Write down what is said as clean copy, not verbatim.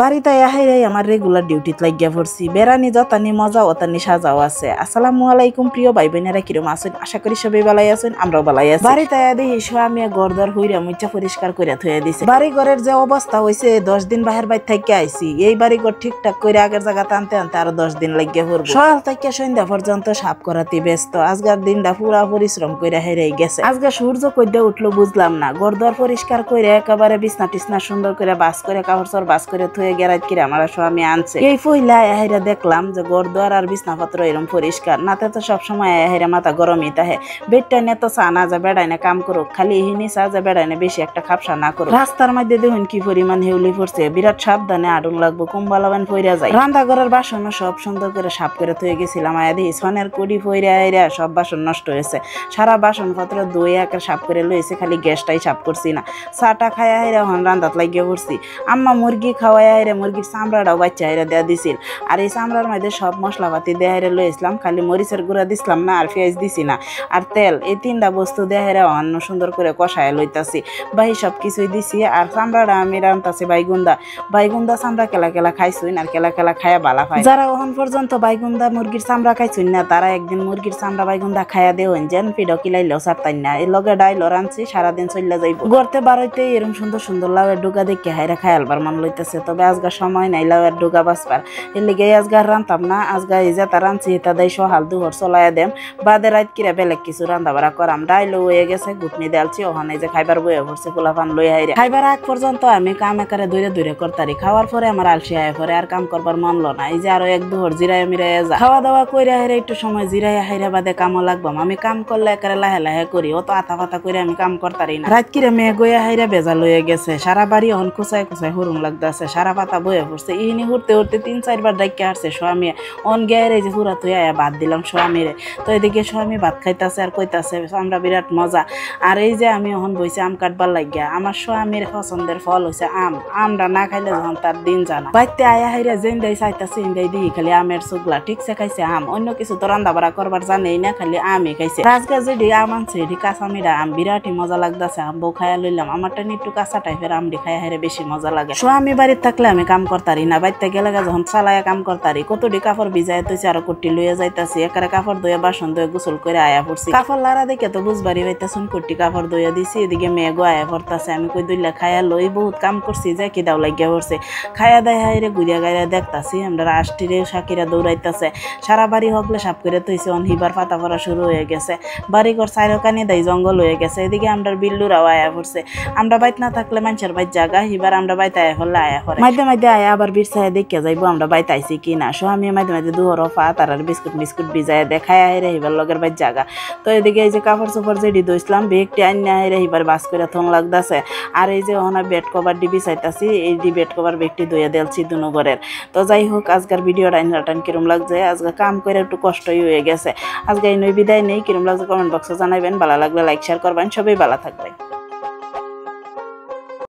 বাড়িতে আহাইরাই আমার রেগুলার ডিউটিত লাগিয়া পড়ছি। বেড়ানি যতানি মজা অতানি সাজাও আছে। আসসালামু আলাইকুম প্রিয় ভাই বোনেরা, কিরম আছেন? আশা করি সবাই ভালাই আছেন, আমরাও ভালাই আছি। বাড়িতে দেখি স্বামী ঘরদর হইরা মুচা পরিষ্কার করে থুয়ে দিছে। বাড়ি ঘরের যে অবস্থা হয়েছে, 10 দিন বাহির বাইর থেকে আইছি। এই বাড়ি ঘর ঠিকঠাক করে আগের জায়গা টানতে আনতে আরো 10 দিন লাগিয়া পড়বো। সকাল থেকে সন্ধ্যা পর্যন্ত সাপ করাতে ব্যস্ত। আজকের দিনটা পুরা পরিশ্রম করে হেরাই গেছে। আজকে সূর্য কইতে উঠলো বুঝলাম না। ঘরদর পরিষ্কার করে একেবারে বিছনা টিছনা সুন্দর করে বাস করে কাপড় চোপড় বাস করে থুয়ে গেরাইত কিরে আমার স্বামী আনছে। এই পইলা আহেরা দেখলাম যে ঘরদুয়ার আর বিছনাপত্র এরকম পরিষ্কার। নাতে তো সবসময় আহেরা মাথা গরমই তাহে। বেডটা নে তো চা না যা বেড়ায় না কাম করুক, খালি হিনি চা যা বেড়ায় না বেশি একটা খাপসা না করুক। রাস্তার মধ্যে দেখুন কি পরিমাণ হেউলি পড়ছে। বিরাট সাবধানে আডুন লাগবো, কুম্বালাবান পইরা যায়। রান্না ঘরের বাসনও সব সুন্দর করে সাফ করে থুয়ে গেছিলাম। আয়া দেখি সনের কুড়ি পইরা আইরা সব বাসন নষ্ট হয়েছে। সারা বাসনপত্র ধুয়ে একে সাফ করে লইছে, খালি গ্যাসটাই সাফ করছি না। চাটা খাইয়া আইরা হন রান্দাত লাগিয়ে পড়ছি। আম্মা মুরগি খাওয়াই আইরা মুরগির চামড়াটাও বাচ্চা আইরা দেয়া দিছিল। আর এই চামড়ার মধ্যে সব মশলাপাতি দেয়া হাইরা লইছিলাম, খালি মরিচের গুঁড়া দিছিলাম না, আর পেঁয়াজ দিছি না, আর তেল। এই 3টা বস্তু দেয়া হাইরা অন্য সুন্দর করে কষায় লইতাছি। বাহি সব কিছুই দিছি। আর চামড়াটা আমি রান্তাছি বাইগুন্দা চামড়া কেলা কেলা খাইছুন, আর কেলা কেলা খায়া বালা পাই। যারা ওখান পর্যন্ত বাইগুন্দা মুরগির চামড়া খাইছুন না, তারা একদিন মুরগির চামড়া বাইগুন্দা খায়া দেওয়েন, যেন পিডো কিলাইলেও ছাড়তাই না। এই লগে ডাইল রানছি, সারাদিন চললে যাইব। গড়তে বারোইতে এরকম সুন্দর সুন্দর লাউয়ের ডুগা দেখে হাইরা খায়ালবার মান লইতেছে। তবে আজকার সময় নাই লাউয়ের ডুগা বাঁচবার। এর লিগে আজকার রান্তাম না। আজকা এই যে তার রানছি এটা দেয় সহাল দুহর চলাইয়া দেম। বাদে রাত কিরা বেলেগ কিছু রান্না বাড়া করাম। ডাইলও হয়ে গেছে, ঘুটনি দেলছি, ওখানে যে খাইবার বয়ে পড়ছে পোলাপান লই হাইরে। খাইবার আগ পর্যন্ত আমি কাম একারে দূরে দূরে করতারি। খাওয়ার পরে আমার আলসি আয় পরে আর কাম করবার মনলো না। এই যে আরো 1-2 জিরাইয়া মিরাইয়া যা। খাওয়া দাওয়া কইরা হাইরে একটু সময় জিরাইয়া হাইরা বাদে কামও লাগবাম। আমি কাম করলে একারে লাহে লাহে করি, অত আতা পাতা করে আমি কাম করতারি না। রাত কিরে মেয়ে গইয়া হাইরা বেজা লইয়া গেছে। সারা বাড়ি অন কুচায় কুচায় হুরুম লাগতেছে। সারা পাতা বয়ে পড়ছে। ইহিনি হুরতে হুরতে 3-4 বার ডাইকে আসছে স্বামী। অন গেয়ে যে হুরা তুই আয়া ভাত দিলাম স্বামীরে। তো এদিকে স্বামী ভাত খাইতেছে আর কইতাছে আমরা বিরাট মজা। আর এই যে আমি এখন বইছি আম কাটবার লাগিয়া। আমার স্বামীর পছন্দের ফল হয়েছে আম। আমটা না খাইলে যখন তার দিন জানা। বাইতে আয়া হাইরা যেন দেয় চাইতাছে ইন্দাই দিই খালি আমের চুগলা। ঠিকছে খাইছে আম, অন্য কিছু তো রান্না বাড়া করবার জানেই না, খালি আমই খাইছে। রাজগা যেডি আম আনছে এটি কাঁচামিরা আম, বিরাটই মজা লাগতেছে। আম বউ খাইয়া লইলাম। আমারটা একটু কাঁচা টাইপের আমটি খাইয়া হাইরে বেশি মজা লাগে। স্বামী বাড়ির থাকলে আমি কাম করতারি না, বাইতে গেলে যখন চালাইয়া কাম করতারি। কতটি কাপড় ভিজাই তৈছে আর কুটি লইয়া যাইতাছি। একারে কাপড় ধুয়ে বাসন ধুয়ে গোসল করে আয়া পড়ছি। কাপড় লারা দেখে তো বুঝবারই পাইতাছুন কুটি কাপড় ধুইয়া দিছি। এদিকে মেয়েগো আয়া পড়তাছে। আমি কই দুইলা খাইয়া লই বহুত কাম করছি যে কি দাও লাগিয়া পড়ছে। খাইয়া দেয় হাইরে গুড়িয়া গাইয়া দেখতাছি আমরা রাষ্ট্রীরে সাকিরা দৌড়াইতাছে। সারা বাড়ি হকলে সাপ করে তৈছে। অনহিবার পাতা পড়া শুরু হয়ে গেছে। বাড়ি ঘর চাইরকানি দেয় জঙ্গল হয়ে গেছে। এদিকে আমরা বিল্লুরাও আয়া পড়ছে। আমরা বাইত না থাকলে মানুষের বাইত জাগা, হিবার আমরা বাইতে আয়া হলে আয়া করে মাঝে মাঝে আয়া আবার বিরসায় দেখে যাইবো আমরা বাইতে আইছি কিনা। স্বামী মাঝে মাঝে দুহর ফাত আর বিস্কুট মিস্কুট ভিজায় দেখায় হাইরে হিবার লগের বাইত জাগা। তো এদিকে এই যে কাপড় চোপড় যেটি দইছিলাম বেগটি আইনা হাইরে হিবার বাস করে থন লাগতেছে। আর এই যে ওখানে বেড কভার ডিবি চাইতাছি, এই বেড কভার বেগটি ধুয়ে দেলছি দুনো ঘরের। তো যাই হোক আজকের ভিডিওটা টান কিরম লাগছে। আজকে কাম করে একটু কষ্টই হয়ে গেছে। আজকে এই নই বিদায় নেই। কিরম লাগছে কমেন্ট বক্সে জানাবেন। ভালো লাগলে লাইক শেয়ার করবেন। সবাই ভালো থাকবেন।